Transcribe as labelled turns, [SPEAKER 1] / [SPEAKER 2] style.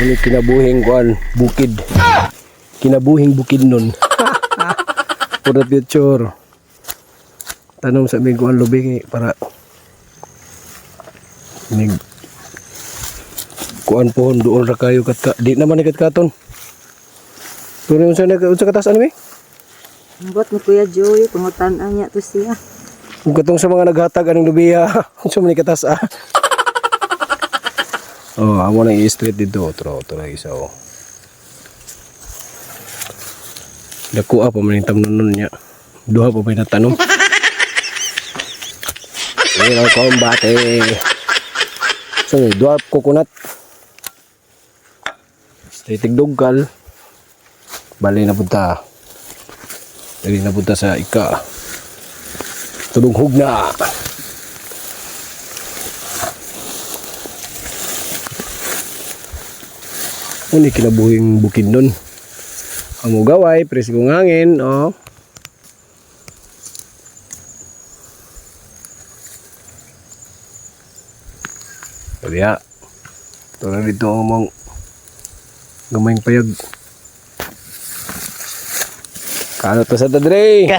[SPEAKER 1] Ini kinabuhing kuan bukid. Kinabuhing bukid nun. For the future. Tanom sa mig kuan lubi para mig kuan pohon doon ra kayo kat di naman ikat katon. Pero unsa katas ano mi?
[SPEAKER 2] Ambot ni Kuya Joy, pangutan-an niya to siya.
[SPEAKER 1] Kung katong sa mga naghatag aning lubiya, unsa man katas ah. Oh, amo na i-street dito, otro na isa oh. Dako pa man yung tamnon niya. Duha pa may natanom. Pero kombate. So, dwarf coconut. Stitig dugkal. Bali na punta. Bali na punta sa ika. Tulunghog na. Ini kinabuhing bukid nun. Amo gaway, preskong hangin, oh. Kaya, ito na dito ang mong gamayng payag. Kano to sa tadre?